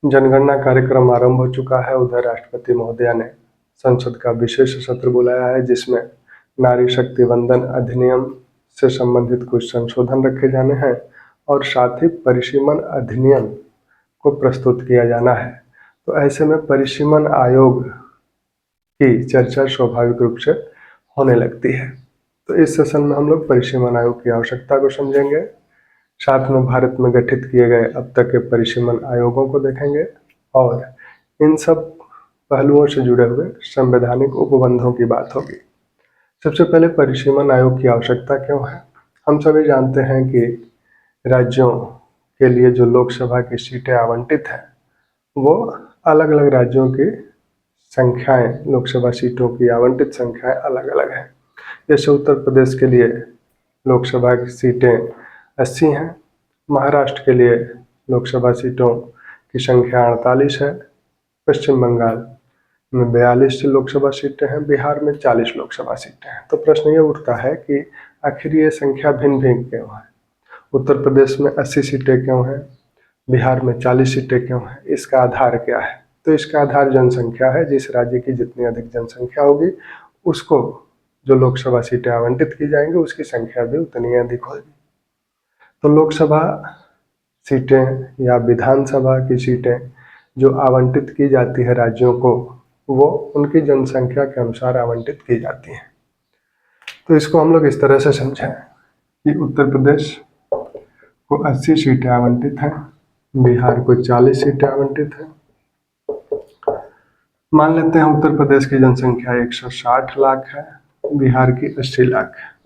जनगणना कार्यक्रम आरंभ हो चुका है। उधर राष्ट्रपति महोदया ने संसद का विशेष सत्र बुलाया है, जिसमें नारी शक्ति वंदन अधिनियम से संबंधित कुछ संशोधन रखे जाने हैं और साथ ही परिसीमन अधिनियम को प्रस्तुत किया जाना है। तो ऐसे में परिसीमन आयोग की चर्चा स्वाभाविक रूप से होने लगती है। तो इस सेशन में हम लोग परिसीमन आयोग की आवश्यकता को समझेंगे, साथ में भारत में गठित किए गए अब तक के परिसीमन आयोगों को देखेंगे और इन सब पहलुओं से जुड़े हुए संवैधानिक उपबंधों की बात होगी। सबसे पहले परिसीमन आयोग की आवश्यकता क्यों है। हम सभी जानते हैं कि राज्यों के लिए जो लोकसभा की सीटें आवंटित हैं वो अलग अलग राज्यों की संख्याएं, लोकसभा सीटों की आवंटित संख्याएं अलग अलग हैं। जैसे उत्तर प्रदेश के लिए लोकसभा की सीटें 80 हैं, महाराष्ट्र के लिए लोकसभा सीटों की संख्या 48 है, पश्चिम बंगाल में 42 लोकसभा सीटें हैं, बिहार में 40 लोकसभा सीटें हैं। तो प्रश्न ये उठता है कि आखिर ये संख्या भिन्न भिन्न क्यों है। उत्तर प्रदेश में 80 सीटें क्यों हैं, बिहार में 40 सीटें क्यों हैं, इसका आधार क्या है। तो इसका आधार जनसंख्या है। जिस राज्य की जितनी अधिक जनसंख्या होगी उसको जो लोकसभा सीटें आवंटित की जाएंगी उसकी संख्या भी उतनी अधिक होगी। तो लोकसभा सीटें या विधानसभा की सीटें जो आवंटित की जाती है राज्यों को, वो उनकी जनसंख्या के अनुसार आवंटित की जाती हैं। तो इसको हम लोग इस तरह से समझें कि उत्तर प्रदेश को 80 सीटें आवंटित हैं, बिहार को 40 सीटें आवंटित हैं। मान लेते हैं उत्तर प्रदेश की जनसंख्या 160 लाख है, बिहार की 80 लाख है।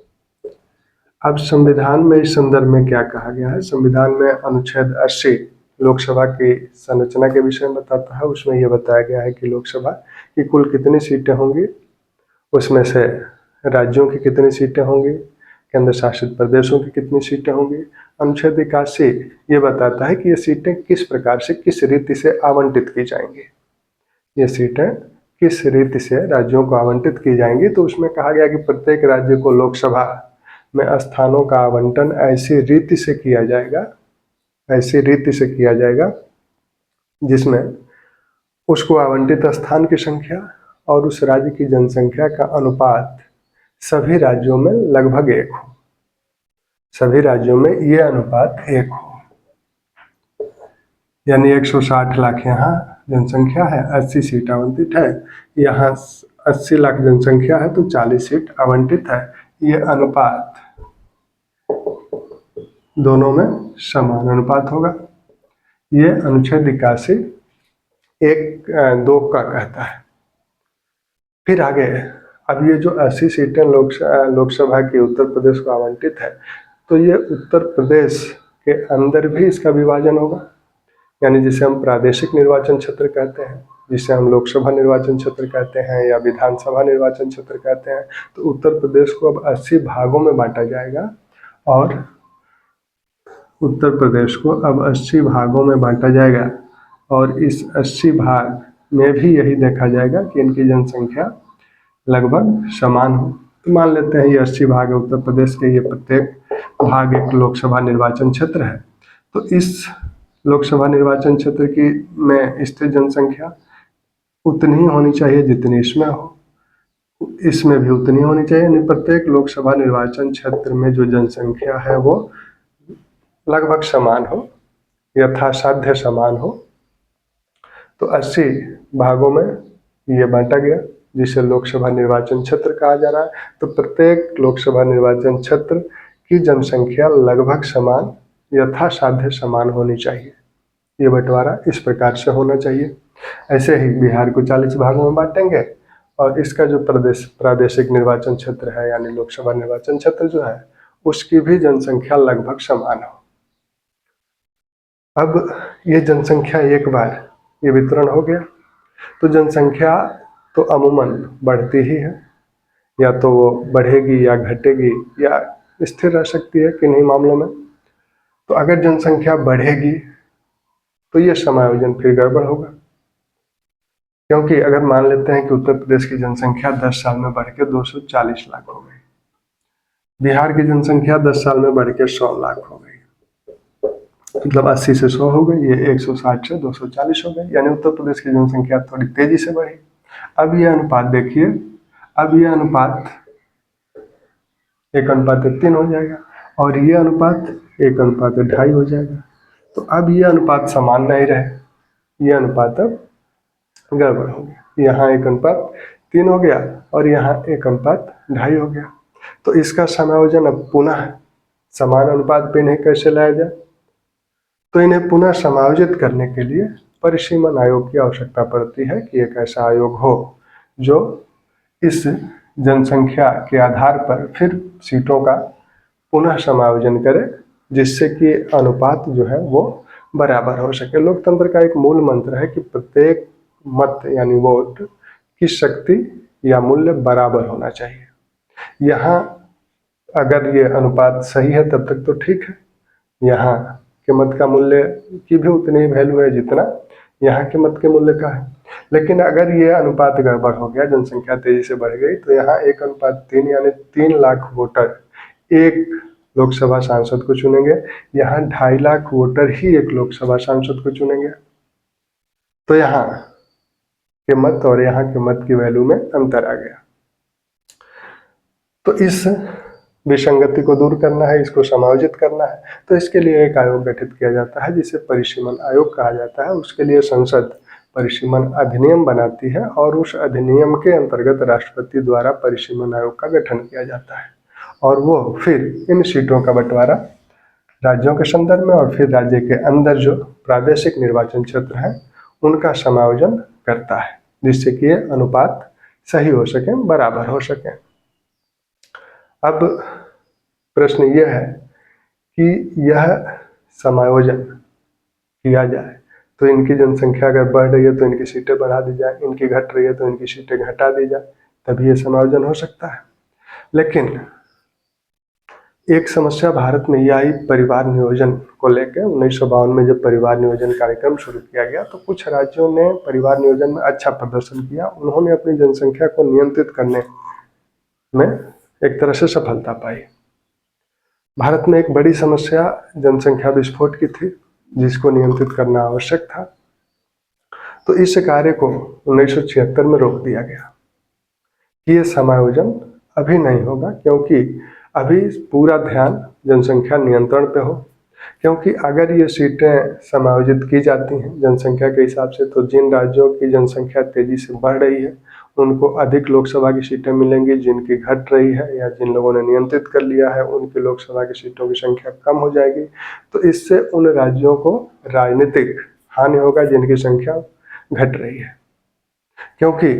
अब संविधान में इस संदर्भ में क्या कहा गया है। संविधान में अनुच्छेद 80 लोकसभा की संरचना के विषय में बताता है। उसमें यह बताया गया है कि लोकसभा की कुल कितनी सीटें होंगी, उसमें से राज्यों की कितनी सीटें होंगी, केंद्र शासित प्रदेशों की कितनी सीटें होंगी। अनुच्छेद 81 ये बताता है कि ये सीटें किस प्रकार से, किस रीति से आवंटित की जाएंगी। ये सीटें किस रीति से राज्यों को आवंटित की जाएंगी। तो उसमें कहा गया कि प्रत्येक राज्य को लोकसभा में स्थानों का आवंटन ऐसी रीति से किया जाएगा जिसमें उसको आवंटित स्थान की संख्या और उस राज्य की जनसंख्या का अनुपात सभी राज्यों में लगभग एक हो। सभी राज्यों में ये अनुपात एक हो, यानी 160 लाख यहाँ जनसंख्या है, 80 सीट आवंटित है। यहाँ 80 लाख जनसंख्या है तो 40 सीट आवंटित है। ये अनुपात दोनों में समान अनुपात होगा। ये अनुच्छेद 81 1(2) का कहता है। फिर आगे, अब ये जो 80 सीटें लोकसभा की उत्तर प्रदेश को आवंटित है, तो ये उत्तर प्रदेश के अंदर भी इसका विभाजन होगा, यानी जिसे हम प्रादेशिक निर्वाचन क्षेत्र कहते हैं, जिसे हम लोकसभा निर्वाचन क्षेत्र कहते हैं या विधानसभा निर्वाचन क्षेत्र कहते हैं। तो उत्तर प्रदेश को अब 80 भागों में बांटा जाएगा और उत्तर प्रदेश को अब 80 भागों में बांटा जाएगा और इस 80 भाग में भी यही देखा जाएगा कि इनकी जनसंख्या लगभग समान हो। तो मान लेते हैं ये 80 भाग है उत्तर प्रदेश के, ये प्रत्येक भाग एक लोकसभा निर्वाचन क्षेत्र है। तो इस लोकसभा निर्वाचन क्षेत्र की में स्थित जनसंख्या उतनी ही होनी चाहिए जितनी इसमें हो, इसमें भी उतनी होनी चाहिए। यानी प्रत्येक लोकसभा निर्वाचन क्षेत्र में जो जनसंख्या है वो लगभग समान हो, यथासाध्य समान हो। तो 80 भागों में ये बांटा गया, जिसे लोकसभा निर्वाचन क्षेत्र कहा जा रहा है। तो प्रत्येक लोकसभा निर्वाचन क्षेत्र की जनसंख्या लगभग समान, यथासाध्य समान होनी चाहिए। ये बंटवारा इस प्रकार से होना चाहिए। ऐसे ही बिहार को 40 भागों में बांटेंगे और इसका जो प्रादेशिक निर्वाचन क्षेत्र है, यानी लोकसभा निर्वाचन क्षेत्र जो है, उसकी भी जनसंख्या लगभग समान हो। अब ये जनसंख्या एक बार ये वितरण हो गया तो जनसंख्या तो अमूमन बढ़ती ही है, या तो वो बढ़ेगी या घटेगी या स्थिर रह सकती है किन्हीं मामलों में। तो अगर जनसंख्या बढ़ेगी तो ये समायोजन फिर गड़बड़ होगा, क्योंकि अगर मान लेते हैं कि उत्तर प्रदेश की जनसंख्या 10 साल में बढ़ के 240 लाख हो गई, बिहार की जनसंख्या 10 साल में बढ़ के 100 लाख हो गई, मतलब 80 से 100 हो गई, ये 160 से 240 हो गई, यानी उत्तर प्रदेश की जनसंख्या थोड़ी तेजी से बढ़ी। अब ये अनुपात देखिए, अब ये अनुपात 1:3 हो जाएगा और ये अनुपात 1:2.5 हो जाएगा। तो अब ये अनुपात समान नहीं रहे, ये अनुपात अब गड़बड़ हो गया। यहाँ 1:3 हो गया और यहाँ 1:2.5 हो गया। तो इसका समायोजन अब पुनः समान अनुपात पे इन्हें कैसे लाया जाए? तो इन्हें पुनः समायोजित करने के लिए परिसीमन आयोग की आवश्यकता पड़ती है कि एक ऐसा आयोग हो जो इस जनसंख्या के आधार पर फिर सीटों का पुनः समायोजन करे, जिससे कि अनुपात जो है वो बराबर हो सके। लोकतंत्र का एक मूल मंत्र है कि प्रत्येक मत यानी वोट की शक्ति या मूल्य बराबर होना चाहिए। यहाँ अगर ये अनुपात सही है तब तक तो ठीक है, यहाँ के मत का मूल्य की भी उतनी ही वैल्यू है जितना यहाँ के मत के मूल्य का है। लेकिन अगर ये अनुपात गड़बड़ हो गया, जनसंख्या तेजी से बढ़ गई, तो यहाँ 1:3 यानी 3 लाख वोटर एक लोकसभा सांसद को चुनेंगे, यहाँ 2.5 लाख वोटर ही एक लोकसभा सांसद को चुनेंगे। तो यहाँ के मत और यहाँ के मत की वैल्यू में अंतर आ गया। तो इस विसंगति को दूर करना है, इसको समायोजित करना है, तो इसके लिए एक आयोग गठित किया जाता है जिसे परिसीमन आयोग कहा जाता है। उसके लिए संसद परिसीमन अधिनियम बनाती है और उस अधिनियम के अंतर्गत राष्ट्रपति द्वारा परिसीमन आयोग का गठन किया जाता है और वो फिर इन सीटों का बंटवारा राज्यों के संदर्भ में और फिर राज्य के अंदर जो प्रादेशिक निर्वाचन क्षेत्र हैं उनका समायोजन करता है, जिससे कि ये अनुपात सही हो सके, बराबर हो सके। अब प्रश्न यह है कि यह समायोजन किया जाए तो इनकी जनसंख्या अगर बढ़ रही है तो इनकी सीटें बढ़ा दी जाए, इनकी घट रही है तो इनकी सीटें घटा दी जाए, तभी ये समायोजन हो सकता है। लेकिन एक समस्या भारत में यह आई परिवार नियोजन को लेकर। 1952 में जब परिवार नियोजन कार्यक्रम शुरू किया गया तो कुछ राज्यों ने परिवार नियोजन में अच्छा प्रदर्शन किया, उन्होंने अपनी जनसंख्या को नियंत्रित करने में एक तरह से सफलता पाई। भारत में एक बड़ी समस्या जनसंख्या विस्फोट की थी जिसको नियंत्रित करना आवश्यक था, तो इस कार्य को 1976 में रोक दिया गया कि ये समायोजन अभी नहीं होगा, क्योंकि अभी पूरा ध्यान जनसंख्या नियंत्रण पे हो। क्योंकि अगर ये सीटें समायोजित की जाती हैं जनसंख्या के हिसाब से, तो जिन राज्यों की जनसंख्या तेजी से बढ़ रही है उनको अधिक लोकसभा की सीटें मिलेंगी, जिनकी घट रही है या जिन लोगों ने नियंत्रित कर लिया है उनकी लोकसभा की सीटों की संख्या कम हो जाएगी। तो इससे उन राज्यों को राजनीतिक हानि होगा जिनकी संख्या घट रही है, क्योंकि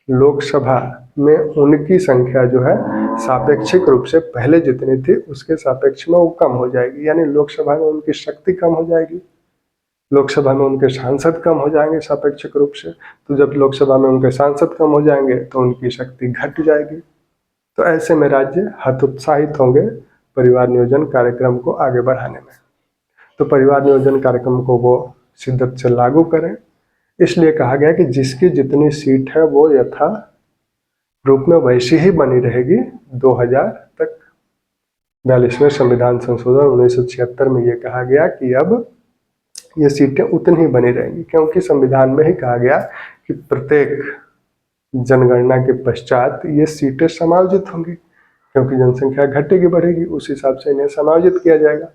लोकसभा में उनकी संख्या जो है सापेक्षिक रूप से पहले जितनी थी उसके सापेक्ष में वो कम हो जाएगी, यानी लोकसभा में उनकी शक्ति कम हो जाएगी, लोकसभा में उनके सांसद कम हो जाएंगे सापेक्षिक रूप से। तो जब लोकसभा में उनके सांसद कम हो जाएंगे तो उनकी शक्ति घट जाएगी। तो ऐसे में राज्य हतोत्साहित होंगे परिवार नियोजन कार्यक्रम को आगे बढ़ाने में। तो परिवार नियोजन कार्यक्रम को वो शिद्दत से लागू करें, इसलिए कहा गया कि जिसकी जितनी सीट है वो यथा रूप में वैसी ही बनी रहेगी 2000 तक। 42वें संविधान संशोधन 1976 में ये कहा गया कि अब ये सीटें उतनी ही बनी रहेंगी, क्योंकि संविधान में ही कहा गया कि प्रत्येक जनगणना के पश्चात ये सीटें समायोजित होंगी, क्योंकि जनसंख्या घटेगी बढ़ेगी, उस हिसाब से इन्हें समायोजित किया जाएगा।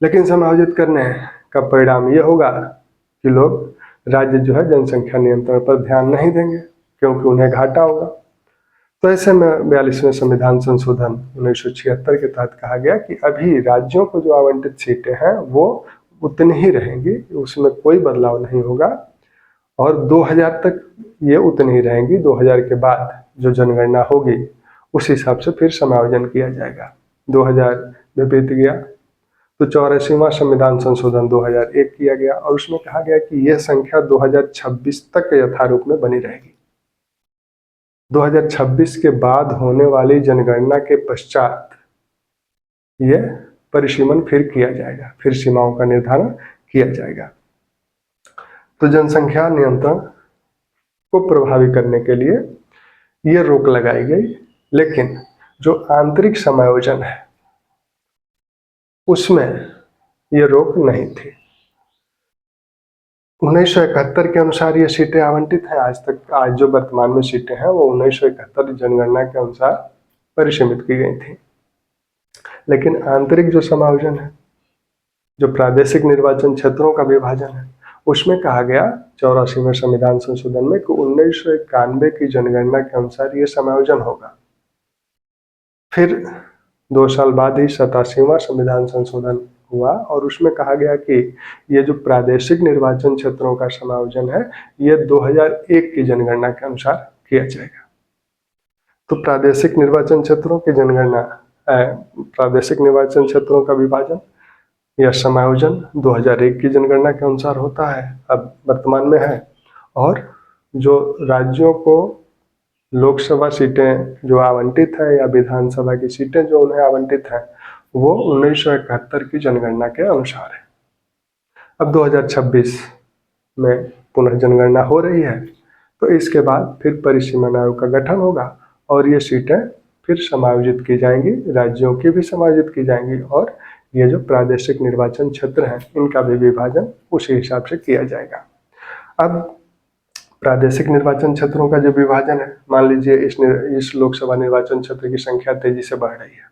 लेकिन समायोजित करने का परिणाम ये होगा कि लोग राज्य जो है जनसंख्या नियंत्रण पर ध्यान नहीं देंगे, क्योंकि उन्हें घाटा होगा। तो ऐसे में 42वें संविधान संशोधन 1976 के तहत कहा गया कि अभी राज्यों को जो आवंटित सीटें हैं वो उतनी ही रहेंगी, उसमें कोई बदलाव नहीं होगा और 2000 तक ये उतनी ही रहेंगी। 2000 के बाद जो जनगणना होगी उस हिसाब से फिर समायोजन किया जाएगा। 2000 में बीत गया तो 84वां संविधान संशोधन 2001 किया गया और उसमें कहा गया कि यह संख्या 2026 तक यथारूप में बनी रहेगी। 2026 के बाद होने वाली जनगणना के पश्चात ये परिसीमन फिर किया जाएगा, फिर सीमाओं का निर्धारण किया जाएगा। तो जनसंख्या नियंत्रण को प्रभावी करने के लिए ये रोक लगाई गई, लेकिन जो आंतरिक समायोजन है उसमें ये रोक नहीं थी। 1971 के अनुसार ये सीटें आवंटित हैं। आज जो वर्तमान में सीटें हैं वो 1971 जनगणना के अनुसार परिसीमित की गई थी। लेकिन आंतरिक जो समायोजन है, जो प्रादेशिक निर्वाचन क्षेत्रों का विभाजन है, उसमें कहा गया 84वें संविधान संशोधन में कि 1991 की जनगणना के अनुसार ये समायोजन होगा। फिर 2 साल बाद ही 87वां संविधान संशोधन हुआ और उसमें कहा गया कि ये जो प्रादेशिक निर्वाचन क्षेत्रों का समायोजन है ये 2001 की जनगणना के अनुसार किया जाएगा। तो प्रादेशिक निर्वाचन क्षेत्रों की जनगणना, प्रादेशिक निर्वाचन क्षेत्रों का विभाजन या समायोजन 2001 की जनगणना के अनुसार होता है, अब वर्तमान में है। और जो राज्यों को लोकसभा सीटें जो आवंटित है या विधानसभा की सीटें जो उन्हें आवंटित है वो 1971 की जनगणना के अनुसार है। अब 2026 में पुनः जनगणना हो रही है, तो इसके बाद फिर परिसीमन आयोग का गठन होगा और ये सीटें फिर समायोजित की जाएंगी, राज्यों की भी समायोजित की जाएंगी और ये जो प्रादेशिक निर्वाचन क्षेत्र हैं इनका भी विभाजन उसी हिसाब से किया जाएगा। अब प्रादेशिक निर्वाचन क्षेत्रों का जो विभाजन है, मान लीजिए इस लोकसभा निर्वाचन क्षेत्र की संख्या तेजी से बढ़ रही है,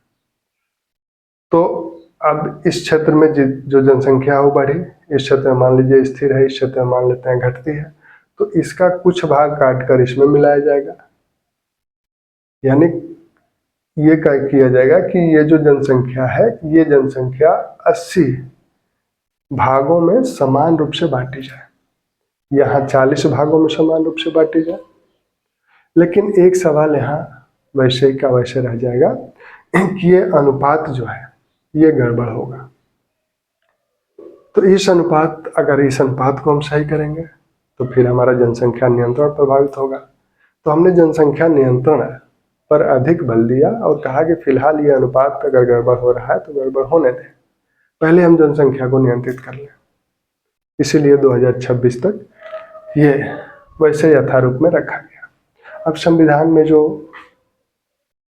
तो अब इस क्षेत्र में जो जनसंख्या वो बढ़ी, इस क्षेत्र में मान लीजिए स्थिर है, इस क्षेत्र में मान लेते हैं घटती है, तो इसका कुछ भाग काटकर इसमें मिलाया जाएगा। यानी ये किया जाएगा कि ये जो जनसंख्या है ये जनसंख्या 80 भागों में समान रूप से बांटी जाए, यहाँ 40 भागों में समान रूप से बांटी जाए। लेकिन एक सवाल यहाँ वैसे का वैसे रह जाएगा कि ये अनुपात जो है ये गड़बड़ होगा। तो इस अनुपात को हम सही करेंगे तो फिर हमारा जनसंख्या नियंत्रण प्रभावित होगा। तो हमने जनसंख्या नियंत्रण पर अधिक बल दिया और कहा कि फिलहाल ये अनुपात अगर गड़बड़ हो रहा है तो गड़बड़ होने दें, पहले हम जनसंख्या को नियंत्रित कर लें। इसीलिए 2026 तक ये वैसे यथारूप में रखा गया। अब संविधान में जो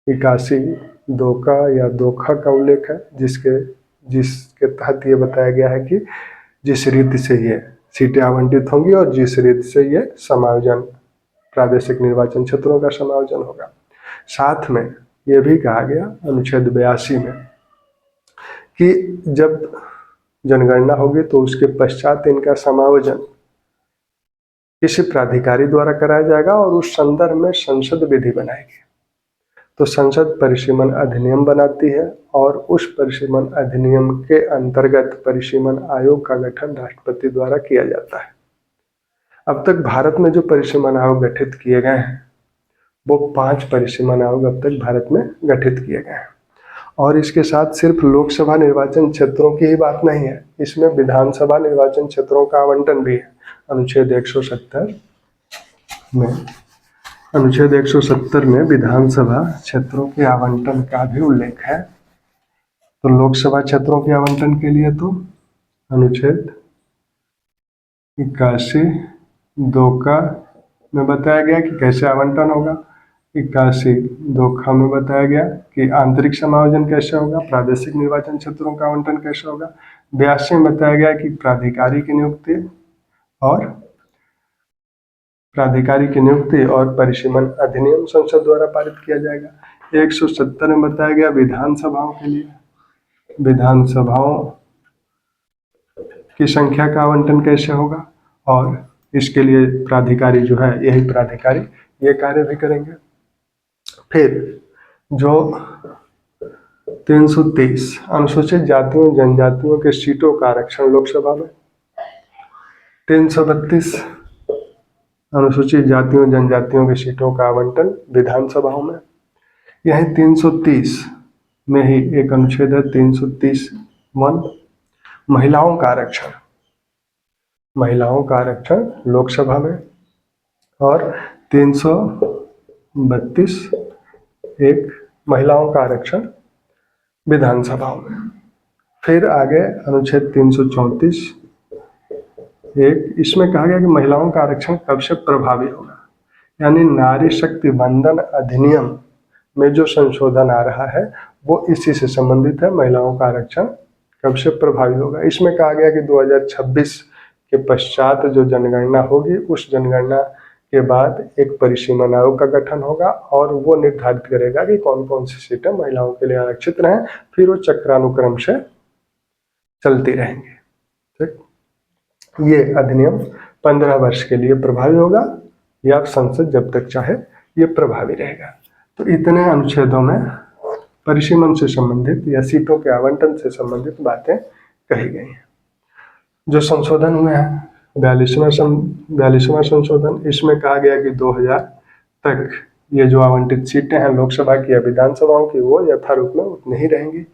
81 दोका या दोखा का उल्लेख है, जिसके तहत ये बताया गया है कि जिस रीति से ये सीटें आवंटित होंगी और जिस रीति से ये समायोजन प्रादेशिक निर्वाचन क्षेत्रों का समायोजन होगा। साथ में ये भी कहा गया अनुच्छेद 82 में कि जब जनगणना होगी तो उसके पश्चात इनका समायोजन किसी प्राधिकारी द्वारा कराया जाएगा और उस संदर्भ में संसद विधि बनाएगी। तो संसद परिसीमन अधिनियम बनाती है और उस परिसीमन अधिनियम के अंतर्गत परिसीमन आयोग का गठन राष्ट्रपति द्वारा किया जाता है। अब तक भारत में जो परिसीमन आयोग गठित किए गए हैं वो 5 परिसीमन आयोग अब तक भारत में गठित किए गए हैं। और इसके साथ सिर्फ लोकसभा निर्वाचन क्षेत्रों की ही बात नहीं है, इसमें विधानसभा निर्वाचन क्षेत्रों का आवंटन भी है। अनुच्छेद 170 में विधानसभा क्षेत्रों के आवंटन का भी उल्लेख है। तो लोकसभा क्षेत्रों के आवंटन के लिए तो अनुच्छेद 81 दोका में बताया गया कि कैसे आवंटन होगा, 81 दोखा में बताया गया कि आंतरिक समायोजन कैसे होगा, प्रादेशिक निर्वाचन क्षेत्रों का आवंटन कैसे होगा, 82 में बताया गया कि प्राधिकारी की नियुक्ति और परिसीमन अधिनियम संसद द्वारा पारित किया जाएगा। 170 में बताया गया विधानसभाओं के लिए विधानसभाओं की संख्या का आवंटन कैसे होगा और इसके लिए प्राधिकारी जो है यही प्राधिकारी ये कार्य भी करेंगे। फिर जो 330 अनुसूचित जातियों जनजातियों के सीटों का आरक्षण लोकसभा में, 332 अनुसूचित जातियों जनजातियों की सीटों का आवंटन विधानसभाओं में, यही 330 में ही एक अनुच्छेद है 330(1) महिलाओं का आरक्षण लोकसभा में और 332 एक महिलाओं का आरक्षण विधानसभाओं में। फिर आगे अनुच्छेद 334 एक, इसमें कहा गया कि महिलाओं का आरक्षण कब से प्रभावी होगा, यानी नारी शक्ति वंदन अधिनियम में जो संशोधन आ रहा है वो इसी से संबंधित है, महिलाओं का आरक्षण कब से प्रभावी होगा? इसमें कहा गया कि 2026 के पश्चात जो जनगणना होगी उस जनगणना के बाद एक परिसीमन आयोग का गठन होगा और वो निर्धारित करेगा कि कौन कौन सी सीटें महिलाओं के लिए आरक्षित रहें, फिर वो चक्रानुक्रम से चलती रहेंगी। ठीक, ये अधिनियम 15 वर्ष के लिए प्रभावी होगा या संसद जब तक चाहे ये प्रभावी रहेगा। तो इतने अनुच्छेदों में परिसीमन से संबंधित या सीटों के आवंटन से संबंधित बातें कही गई हैं। जो संशोधन हुए हैं 42वां संशोधन, इसमें कहा गया कि 2000 तक ये जो आवंटित सीटें हैं लोकसभा की या विधानसभाओं की वो यथारूप में उतनी ही रहेंगी।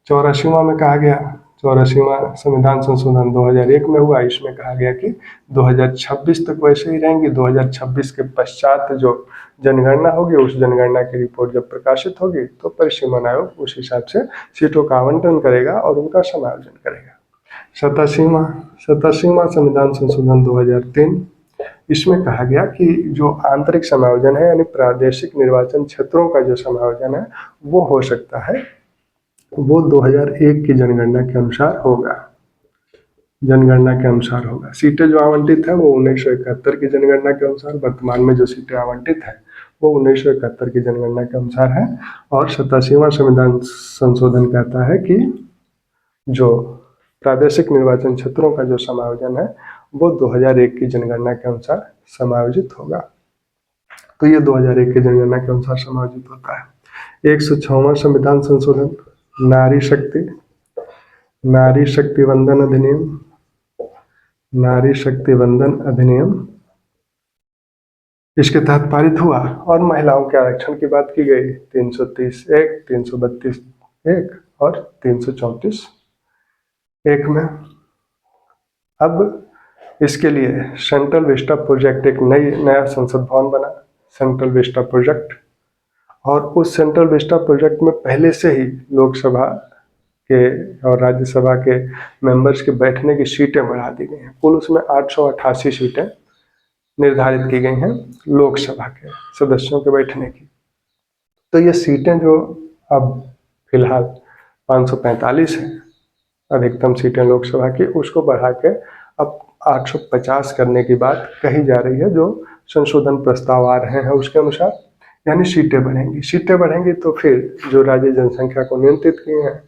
84वां में कहा गया, 84वां संविधान संशोधन 2001 में हुआ, इसमें कहा गया कि 2026 तक वैसे ही रहेंगी। 2026 के पश्चात जो जनगणना होगी उस जनगणना की रिपोर्ट जब प्रकाशित होगी तो परिसीमन आयोग उस हिसाब से सीटों का आवंटन करेगा और उनका समायोजन करेगा। 87वां संविधान संशोधन 2003, इसमें कहा गया कि जो आंतरिक समायोजन है यानी प्रादेशिक निर्वाचन क्षेत्रों का जो समायोजन है वो हो सकता है, वो 2001 की जनगणना के अनुसार होगा। जनगणना के अनुसार होगा। सीटें जो आवंटित है वो 1971 की जनगणना के अनुसार, वर्तमान में जो सीटें आवंटित है वो 1971 की जनगणना के अनुसार है। और 87वां संविधान संशोधन कहता है कि जो प्रादेशिक निर्वाचन क्षेत्रों का जो समायोजन है वो 2001 की जनगणना के अनुसार समायोजित होगा। तो ये 2001 की जनगणना के अनुसार समायोजित होता है। 106वां संविधान संशोधन, नारी शक्ति वंदन अधिनियम, नारी शक्ति वंदन अधिनियम इसके तहत पारित हुआ और महिलाओं के आरक्षण की बात की गई 330(1), 332(1) और 334(1) में। अब इसके लिए सेंट्रल विस्टा प्रोजेक्ट, एक नया संसद भवन बना, सेंट्रल विस्टा प्रोजेक्ट, और उस सेंट्रल विस्टा प्रोजेक्ट में पहले से ही लोकसभा के और राज्यसभा के मेंबर्स के बैठने की सीटें बढ़ा दी गई हैं। कुल उसमें 888 सीटें निर्धारित की गई हैं लोकसभा के सदस्यों के बैठने की। तो ये सीटें जो अब फिलहाल 545 हैं अधिकतम सीटें लोकसभा की, उसको बढ़ा के अब 850 करने की बात कही जा रही है, जो संशोधन प्रस्ताव आ रहे हैं उसके अनुसार। यानी सीटें बढ़ेंगी तो फिर जो राज्य जनसंख्या को नियंत्रित किए हैं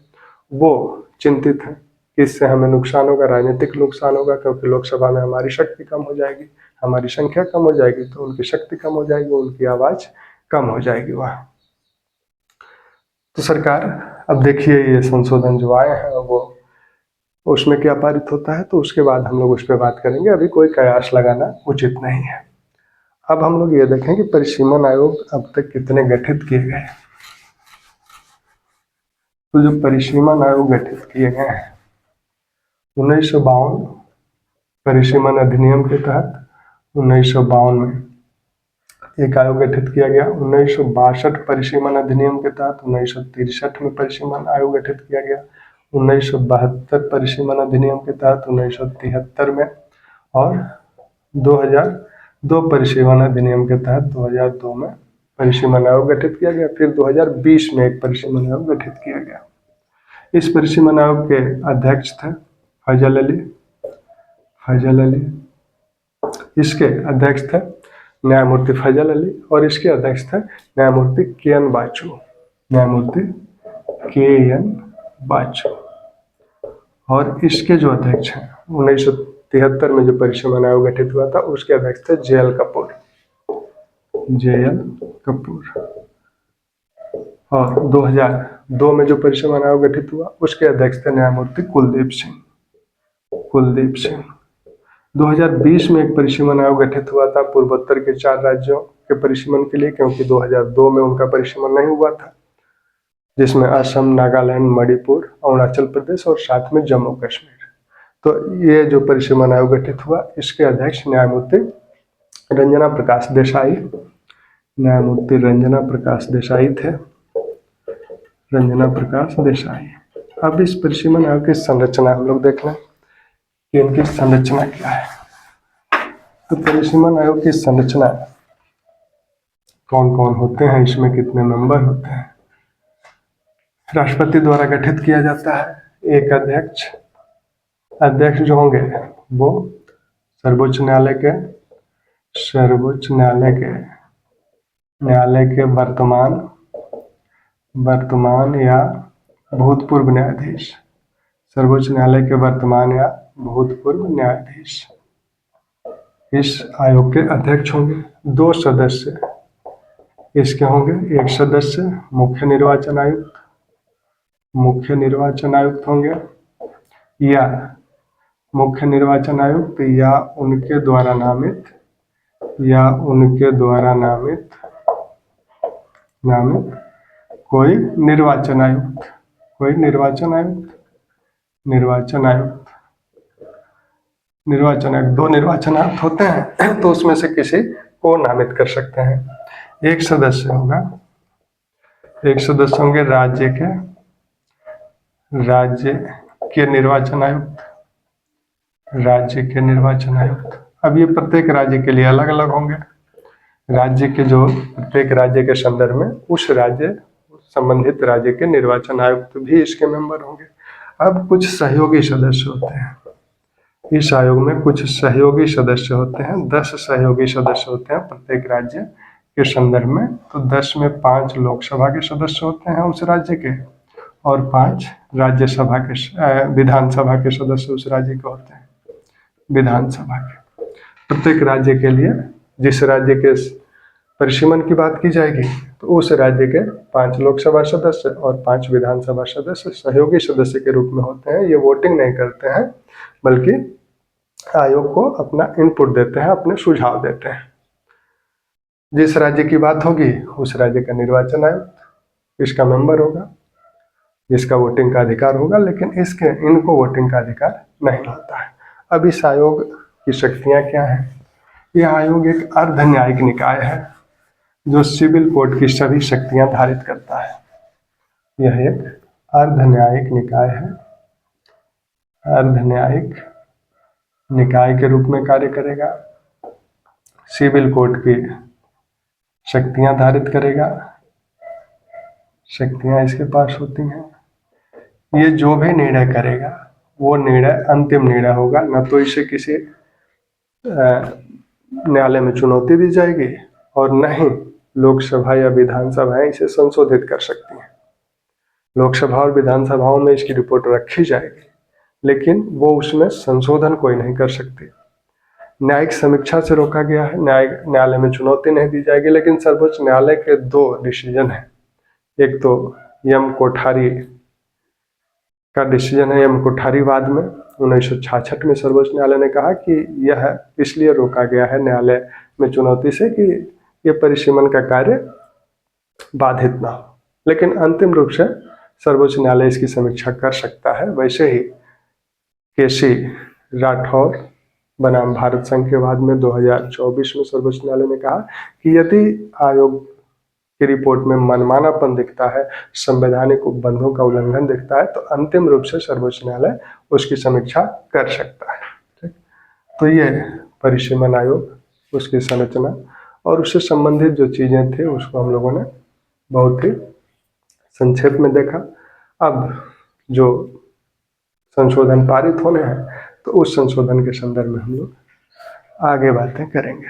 वो चिंतित हैं कि इससे हमें नुकसान होगा, राजनीतिक नुकसान होगा, क्योंकि लोकसभा में हमारी शक्ति कम हो जाएगी, हमारी संख्या कम हो जाएगी तो उनकी शक्ति कम हो जाएगी, उनकी आवाज़ कम हो जाएगी वहाँ। तो सरकार अब देखिए ये संशोधन जो आए हैं वो उसमें क्या पारित होता है, तो उसके बाद हम लोग उस पर बात करेंगे। अभी कोई कयास लगाना उचित नहीं है। अब हम लोग ये देखें कि परिसीमन आयोग अब तक कितने गठित किए गए। तो जो परिसीमन आयोग गठित किए गए हैं 1952 परिसीमन अधिनियम के तहत 1952 में एक आयोग गठित किया गया। 1962 परिसीमन अधिनियम के तहत 1963 में परिसीमन आयोग गठित किया गया। 1972 परिसीमन अधिनियम के तहत 1973 में, और 2002 परिसीमन अधिनियम के तहत 2002 में परिसीमन आयोग गठित किया गया। फिर 2020 में एक परिसीमन आयोग गठित किया गया। इस परिसीमन आयोग के अध्यक्ष थे फैजल अली, इसके अध्यक्ष थे न्यायमूर्ति फैजल अली, और इसके अध्यक्ष थे न्यायमूर्ति के.एन. बाचू। और इसके जो अध्यक्ष हैं 1973 में जो परिसीमन आयोग गठित हुआ था उसके अध्यक्ष थे जे.एल. कपूर। और 2002 में जो परिसीमन आयोग गठित हुआ उसके अध्यक्ष थे न्यायमूर्ति कुलदीप सिंह। 2020 में एक परिसीमन आयोग गठित हुआ था पूर्वोत्तर के 4 राज्यों के परिसीमन के लिए, क्योंकि 2002 में उनका परिसीमन नहीं हुआ था, जिसमें असम, नागालैंड, मणिपुर, अरुणाचल प्रदेश और साथ में जम्मू कश्मीर। तो ये जो परिसीमन आयोग गठित हुआ इसके अध्यक्ष न्यायमूर्ति रंजना प्रकाश देसाई थे। अब इस परिसीमन आयोग की संरचना हम लोग देख लें कि इनकी संरचना क्या है। तो परिसीमन आयोग की संरचना कौन कौन होते हैं, इसमें कितने मेंबर होते हैं। राष्ट्रपति द्वारा गठित किया जाता है, एक अध्यक्ष, अध्यक्ष जो होंगे वो सर्वोच्च न्यायालय के वर्तमान या भूतपूर्व न्यायाधीश, सर्वोच्च न्यायालय के वर्तमान या भूतपूर्व न्यायाधीश इस आयोग के अध्यक्ष होंगे। 2 सदस्य इसके होंगे, एक सदस्य मुख्य निर्वाचन आयुक्त होंगे, या मुख्य निर्वाचन आयुक्त या उनके द्वारा नामित कोई निर्वाचन आयुक्त 2 निर्वाचन आयुक्त होते हैं, तो उसमें से किसी को नामित कर सकते हैं। एक सदस्य होंगे राज्य के निर्वाचन आयुक्त। अब ये प्रत्येक राज्य के लिए अलग अलग होंगे। प्रत्येक राज्य के संदर्भ में उस संबंधित राज्य के निर्वाचन आयुक्त भी इसके मेंबर होंगे। अब कुछ सहयोगी सदस्य होते हैं इस आयोग में, 10 सहयोगी सदस्य होते हैं प्रत्येक राज्य के संदर्भ में। तो 10 में 5 लोकसभा के सदस्य होते हैं उस राज्य के, और 5 विधानसभा के सदस्य उस राज्य के होते हैं, विधानसभा के। प्रत्येक राज्य के लिए, जिस राज्य के परिसीमन की बात की जाएगी, तो उस राज्य के 5 लोकसभा सदस्य और 5 विधानसभा सदस्य सहयोगी सदस्य के रूप में होते हैं। ये वोटिंग नहीं करते हैं, बल्कि आयोग को अपना इनपुट देते हैं, अपने सुझाव देते हैं। जिस राज्य की बात होगी उस राज्य का निर्वाचन आयुक्त इसका मेंबर होगा, जिसका वोटिंग का अधिकार होगा, लेकिन इनको वोटिंग का अधिकार नहीं होता है। अब इस आयोग की शक्तियां क्या हैं? यह आयोग एक अर्ध न्यायिक निकाय है जो सिविल कोड की सभी शक्तियां धारित करता है। यह एक अर्ध न्यायिक निकाय है, अर्ध न्यायिक निकाय के रूप में कार्य करेगा, सिविल कोड की शक्तियां धारित करेगा, शक्तियां इसके पास होती हैं। ये जो भी निर्णय करेगा वो निर्णय अंतिम निर्णय होगा, न तो इसे किसी न्यायालय में चुनौती दी जाएगी और न ही लोकसभा या विधानसभाएं इसे संशोधित कर सकती हैं। लोकसभा और विधानसभाओं में इसकी रिपोर्ट रखी जाएगी, लेकिन वो उसमें संशोधन कोई नहीं कर सकती। न्यायिक समीक्षा से रोका गया है, न्यायालय में चुनौती नहीं दी जाएगी। लेकिन सर्वोच्च न्यायालय के 2 डिसीजन हैं। एक तो यम कोठारी का डिसीजन है, यम कोठारी वाद में 1966 में सर्वोच्च न्यायालय ने कहा कि यह इसलिए रोका गया है न्यायालय में चुनौती से कि यह परिसीमन का कार्य बाधित ना हो। लेकिन अंतिम रूप से सर्वोच्च न्यायालय इसकी समीक्षा कर सकता है। वैसे ही केसी राठौर बनाम भारत संघ के वाद में 2024 में सर्वोच्च न्यायालय ने कहा कि यदि आयोग की रिपोर्ट में मनमानापन दिखता है, संवैधानिक उपबंधों का उल्लंघन दिखता है, तो अंतिम रूप से सर्वोच्च न्यायालय उसकी समीक्षा कर सकता है। ठीक, तो ये परिसीमन आयोग, उसकी संरचना और उससे संबंधित जो चीजें थी उसको हम लोगों ने बहुत ही संक्षेप में देखा। अब जो संशोधन पारित होने हैं, तो उस संशोधन के संदर्भ में हम लोग आगे बातें करेंगे।